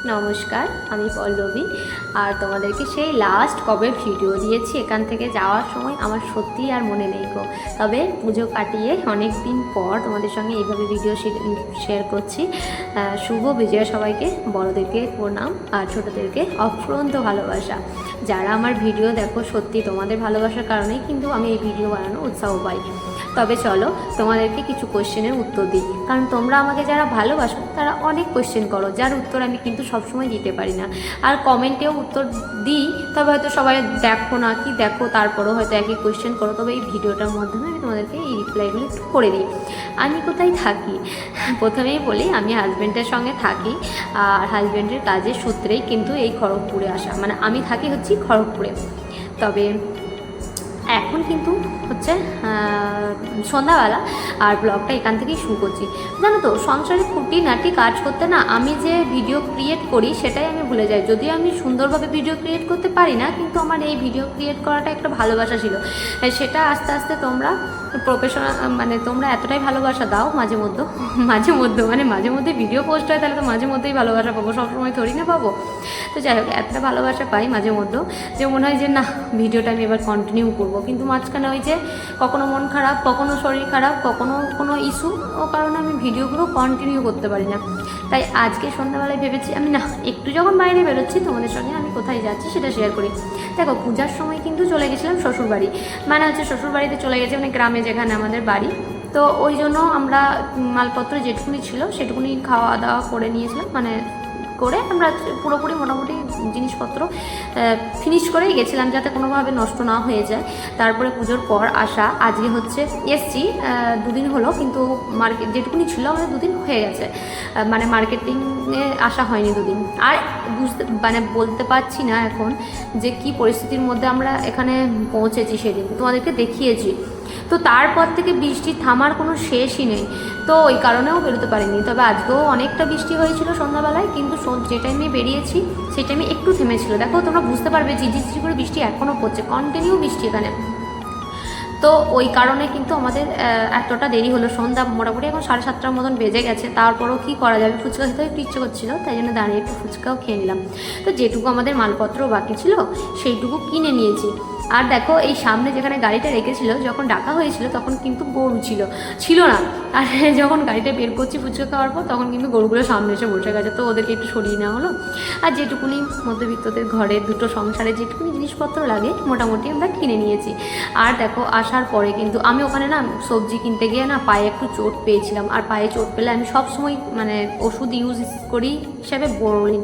নমস্কার, আমি পল্লবী। আর তোমাদেরকে সেই লাস্ট কবে ভিডিও দিয়েছি এখান থেকে যাওয়ার সময় আমার সত্যিই আর মনে নেই গো। তবে পুজো কাটিয়ে অনেক দিন পর তোমাদের সঙ্গে এইভাবে ভিডিও শেয়ার করছি। শুভ বিজয়া সবাইকে, বড়োদেরকে প্রণাম আর ছোটোদেরকে অফুরন্ত ভালোবাসা। যারা আমার ভিডিও দেখো, সত্যি তোমাদের ভালোবাসার কারণেই কিন্তু আমি এই ভিডিও বানানোর উৎসাহ পাই। তবে চলো তোমাদেরকে কিছু কোশ্চেনের উত্তর দিই, কারণ তোমরা আমাকে যারা ভালোবাসো তারা অনেক কোশ্চেন করো, যার উত্তর আমি কিন্তু সবসময় দিতে পারি না। আর কমেন্টেও উত্তর দিই, তবে হয়তো সবাই দেখো না কি দেখো, তারপরেও হয়তো একই কোশ্চেন করো। তবে এই ভিডিওটার মাধ্যমে আমি তোমাদেরকে এই রিপ্লাইগুলো একটু করে দিই। আমি কোথায় থাকি প্রথমেই বলি, আমি হাজব্যান্ডের সঙ্গে থাকি। আর হাজব্যান্ডের কাজের সূত্রেই কিন্তু এই খড়গপুরে আসা, মানে আমি থাকি হচ্ছি খড়গপুরে। তবে এখন কিন্তু হচ্ছে সন্ধ্যাবেলা, আর ব্লগটা এখান থেকেই শুরু করছি। জানো তো, সংসারে খুঁটিনাটি কাজ করতে না আমি যে ভিডিও ক্রিয়েট করি সেটাই আমি ভুলে যাই। যদিও আমি সুন্দরভাবে ভিডিও ক্রিয়েট করতে পারি না, কিন্তু আমার এই ভিডিও ক্রিয়েট করাটা একটা ভালোবাসা ছিল। সেটা আস্তে আস্তে তোমরা প্রফেশনাল, মানে তোমরা এতটাই ভালোবাসা দাও মাঝে মধ্যে ভিডিও পোস্ট হয়, তাহলে তো মাঝে মধ্যেই ভালোবাসা পাবো, সবসময় থরি না পাবো। তো যাই হোক, এতটা ভালোবাসা পাই মাঝে মধ্যেও যে মনে হয় যে না, ভিডিওটা আমি এবার কন্টিনিউ করবো। কিন্তু মাঝখানে ওই যে কখনো মন খারাপ, কখনো শরীর খারাপ, কখনো কোনো ইস্যু, ও কারণে আমি ভিডিওগুলো কন্টিনিউ করতে পারি না। তাই আজকে সন্ধ্যাবেলায় ভেবেছি আমি না, একটু যখন বাইরে বেরোচ্ছি তোমাদের সঙ্গে আমি কোথায় যাচ্ছি সেটা শেয়ার করি। দেখো, পূজার সময় কিন্তু চলে গেছিলাম শ্বশুরবাড়ি, মানে হচ্ছে শ্বশুরবাড়িতে চলে গেছে, মানে গ্রামে যেখানে আমাদের বাড়ি। তো ওই জন্য আমরা মালপত্র যেটুকুনি ছিল সেটুকুনি খাওয়া দাওয়া করে নিয়েছিলাম, মানে করে আমরা পুরোপুরি মোটামুটি জিনিসপত্র ফিনিশ করেই গেছিলাম, যাতে কোনোভাবে নষ্ট না হয়ে যায়। তারপরে পুজোর পর আসা, আজকে হচ্ছে এসছি, দুদিন হলো, কিন্তু মার্কেট যেটুকুনি ছিল আমাদের দুদিন হয়ে গেছে, মানে মার্কেটিংয়ে আসা হয়নি দুদিন। আর বলতে পারছি না এখন যে কি পরিস্থিতির মধ্যে আমরা এখানে পৌঁছেছি। সেদিন তোমাদেরকে দেখিয়েছি। তো তারপর থেকে বৃষ্টি থামার কোনো শেষই নেই, তো ওই কারণেও বেরোতে পারিনি। তবে আজকেও অনেকটা বৃষ্টি হয়েছিল সন্ধ্যাবেলায়, কিন্তু যে টাইমে বেরিয়েছি সেই টাইমে একটু থেমেছিল। দেখো, তোমরা বুঝতে পারবে ঝিঝি করে বৃষ্টি এখনও পড়ছে, কন্টিনিউ বৃষ্টি এখানে। তো ওই কারণে কিন্তু আমাদের এতটা দেরি হলো। সন্ধ্যা মোটামুটি এখন 7:30টার মতন বেজে গেছে। তারপরও কী করা যাবে, ফুচকা খেতে একটু ইচ্ছে করছিলো, তাই জন্য দাঁড়িয়ে একটু ফুচকাও খেয়ে নিলাম। তো যেটুকু আমাদের মালপত্র বাকি ছিল সেইটুকু কিনে নিয়েছি। আর দেখো, এই সামনে যেখানে গাড়িটা রেখেছিল, যখন ডাকা হয়েছিল তখন কিন্তু গরু ছিল না। আর যখন গাড়িটা বের করছি ফুচকা খাওয়ার পর, তখন কিন্তু গরুগুলো সামনে এসে বসে গেছে। তো ওদেরকে একটু সরিয়ে নেওয়া হলো। আর যেটুকুনি মধ্যবিত্তদের ঘরে দুটো সংসারে যেটুকুনি জিনিসপত্র লাগে মোটামুটি আমরা কিনে নিয়েছি। আর দেখো, আসার পরে কিন্তু আমি ওখানে না সবজি কিনতে গিয়ে না পায়ে একটু চোট পেয়েছিলাম। আর পায়ে চোট পেলে আমি সবসময় মানে ওষুধ ইউজ করি হিসাবে বোরোলিন,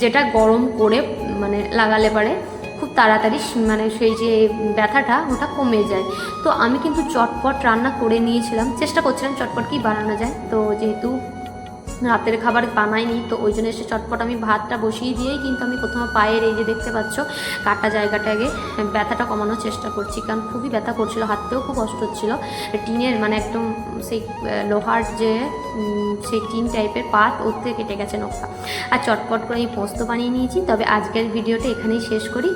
যেটা গরম করে মানে লাগালে পারে খুব তাড়াতাড়ি মানে সেই যে ব্যথাটা ওটা কমে যায়। তো আমি কিন্তু চটপট রান্না করে নিয়েছিলাম, চেষ্টা করছিলাম চটপট কি বানানো যায়। তো যেহেতু রাতের খাবার বানাইনি, তো ওই জন্য এসে চটপট আমি ভাতটা বসিয়ে দিয়েই কিন্তু আমি প্রথমে পায়ের এই যে দেখতে পাচ্ছ কাটা জায়গাটাকে ব্যথাটা কমানোর চেষ্টা করছি, কারণ খুবই ব্যথা করছিল, হাততেও খুব কষ্ট হচ্ছিল। টিনের মানে একদম সেই লোহার যে সেই টিন টাইপের পাত, ওর থেকে কেটে গেছে নখটা। আর চটপট করে এই পোস্ত বানিয়ে নিয়েছি। তবে আজকের ভিডিওটা এখানেই শেষ করি।